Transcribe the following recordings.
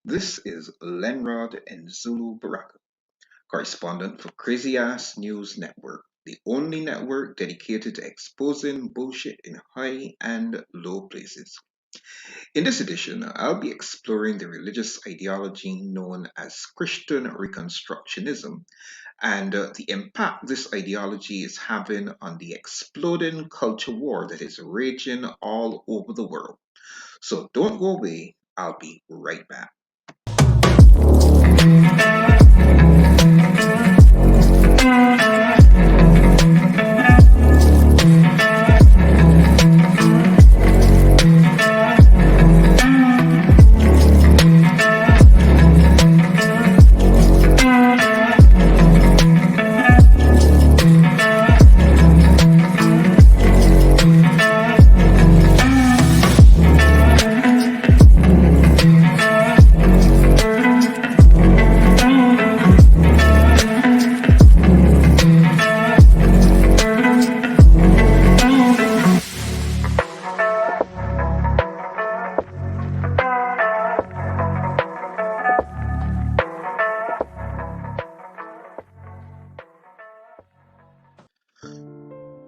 This is Lenrod and Zulu Baraka, correspondent for Crazy Ass News Network, the only network dedicated to exposing bullshit in high and low places. In this edition, I'll be exploring the religious ideology known as Christian Reconstructionism and the impact this ideology is having on the exploding culture war that is raging all over the world. So don't go away, I'll be right back.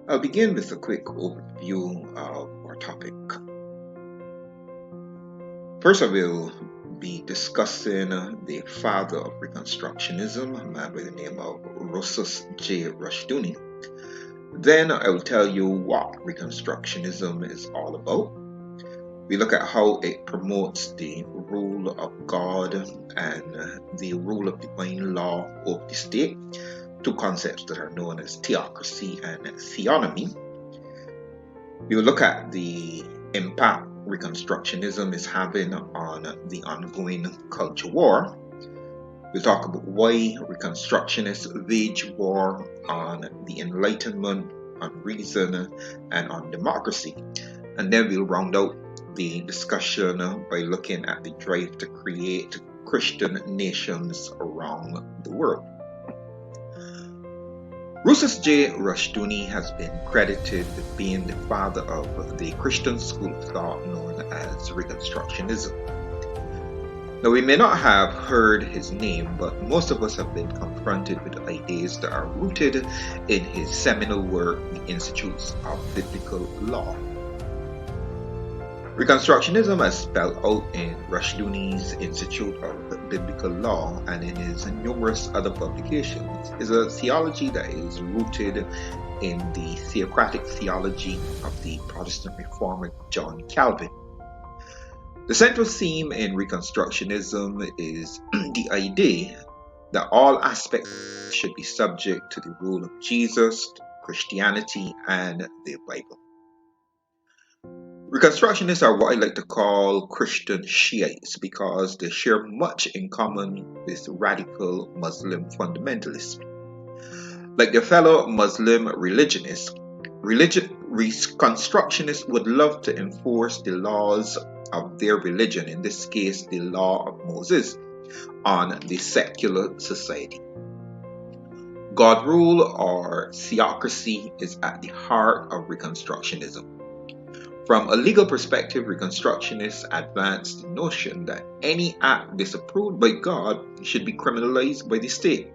I'll begin with a quick overview of our topic. First, I will be discussing the father of Reconstructionism, a man by the name of Rosus J. Rushdoony. Then I will tell you what Reconstructionism is all about. We look at how it promotes the rule of God and the rule of divine law over the state, two concepts that are known as theocracy and theonomy. We will look at the impact Reconstructionism is having on the ongoing culture war. We'll talk about why Reconstructionists wage war on the Enlightenment, on reason, and on democracy. And then we'll round out the discussion by looking at the drive to create Christian nations around the world. Rosus J. Rushdoony has been credited with being the father of the Christian school of thought known as Reconstructionism. Now, we may not have heard his name, but most of us have been confronted with ideas that are rooted in his seminal work, The Institutes of Biblical Law. Reconstructionism, as spelled out in Rushdoony's Institute of Biblical Law and in his numerous other publications, is a theology that is rooted in the theocratic theology of the Protestant reformer John Calvin. The central theme in Reconstructionism is the idea that all aspects should be subject to the rule of Jesus, Christianity, and the Bible. Reconstructionists are what I like to call Christian Shiites because they share much in common with radical Muslim fundamentalists. Like their fellow Muslim religionists, Reconstructionists would love to enforce the laws of their religion, in this case the law of Moses, on the secular society. God rule or theocracy is at the heart of Reconstructionism. From a legal perspective, Reconstructionists advance the notion that any act disapproved by God should be criminalized by the state.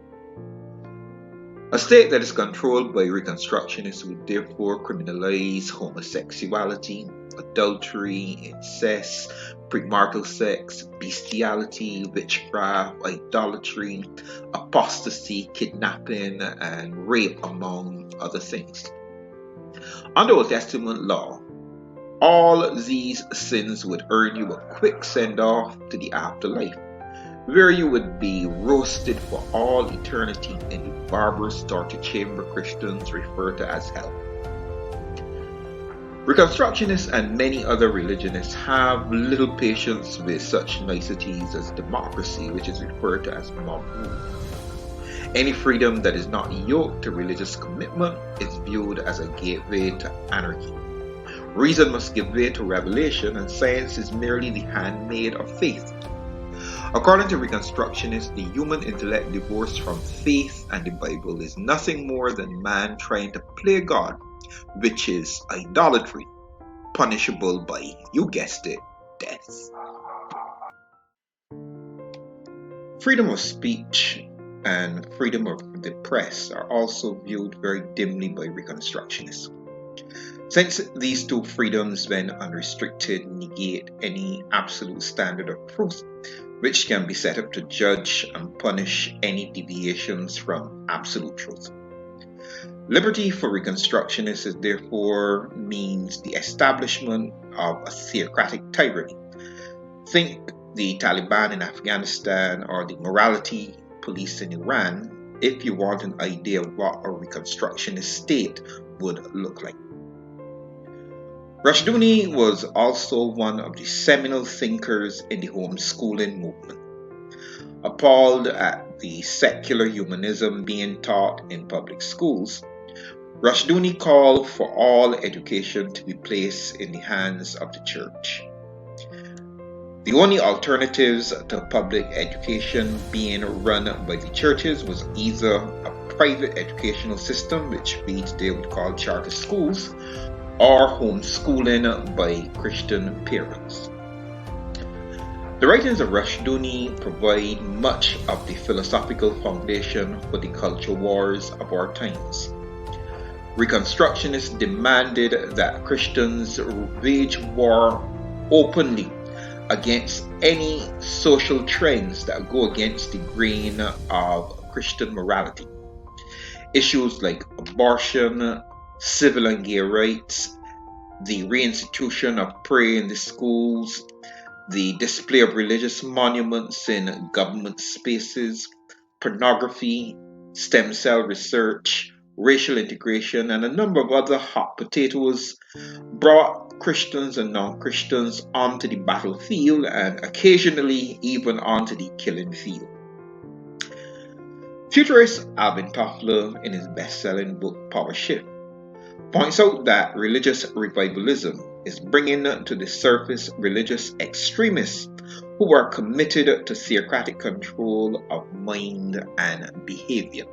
A state that is controlled by Reconstructionists would therefore criminalize homosexuality, adultery, incest, premarital sex, bestiality, witchcraft, idolatry, apostasy, kidnapping, and rape, among other things. Under Old Testament law, all these sins would earn you a quick send-off to the afterlife, where you would be roasted for all eternity in the barbarous torture chamber Christians refer to as hell. Reconstructionists and many other religionists have little patience with such niceties as democracy, which is referred to as mob rule. Any freedom that is not yoked to religious commitment is viewed as a gateway to anarchy. Reason must give way to revelation, and science is merely the handmaid of faith. According to Reconstructionists, the human intellect divorced from faith and the Bible is nothing more than man trying to play God, which is idolatry, punishable by, you guessed it, death. Freedom of speech and freedom of the press are also viewed very dimly by Reconstructionists. Since these two freedoms, when unrestricted, negate any absolute standard of truth, which can be set up to judge and punish any deviations from absolute truth. Liberty for Reconstructionists therefore means the establishment of a theocratic tyranny. Think the Taliban in Afghanistan or the morality police in Iran, if you want an idea of what a Reconstructionist state would look like. Rushduni was also one of the seminal thinkers in the homeschooling movement. Appalled at the secular humanism being taught in public schools, Rushduni called for all education to be placed in the hands of the church. The only alternatives to public education being run by the churches was either a private educational system, which we today would call charter schools, or homeschooling by Christian parents. The writings of Rushduni provide much of the philosophical foundation for the culture wars of our times. Reconstructionists demanded that Christians wage war openly against any social trends that go against the grain of Christian morality. Issues like abortion, civil and gay rights, the reinstitution of prayer in the schools, the display of religious monuments in government spaces, pornography, stem cell research, racial integration, and a number of other hot potatoes brought Christians and non-Christians onto the battlefield and occasionally even onto the killing field. Futurist Alvin Toffler, in his best-selling book Power Shift, points out that religious revivalism is bringing to the surface religious extremists who are committed to theocratic control of mind and behavior.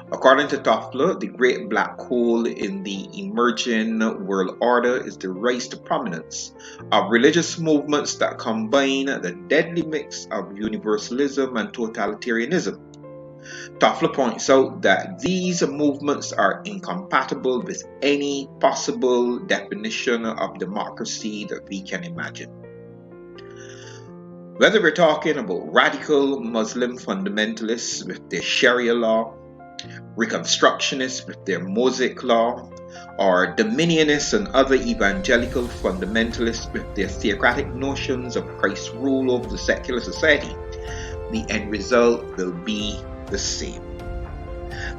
According to Toffler, the great black hole in the emerging world order is the rise to prominence of religious movements that combine the deadly mix of universalism and totalitarianism. Toffler points out that these movements are incompatible with any possible definition of democracy that we can imagine. Whether we're talking about radical Muslim fundamentalists with their Sharia law, Reconstructionists with their Mosaic law, or Dominionists and other evangelical fundamentalists with their theocratic notions of Christ's rule over the secular society, the end result will be the same.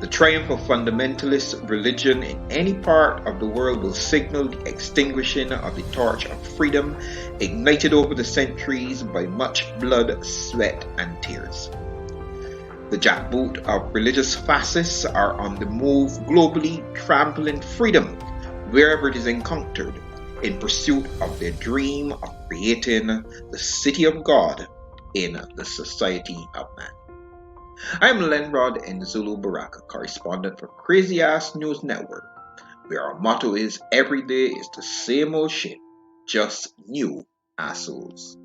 The triumph of fundamentalist religion in any part of the world will signal the extinguishing of the torch of freedom ignited over the centuries by much blood, sweat, and tears. The jackboot of religious fascists are on the move globally, trampling freedom wherever it is encountered in pursuit of their dream of creating the city of God in the society of man. I am Lenrod Nzulu Baraka, correspondent for Crazy Ass News Network, where our motto is every day is the same old shit, just new assholes.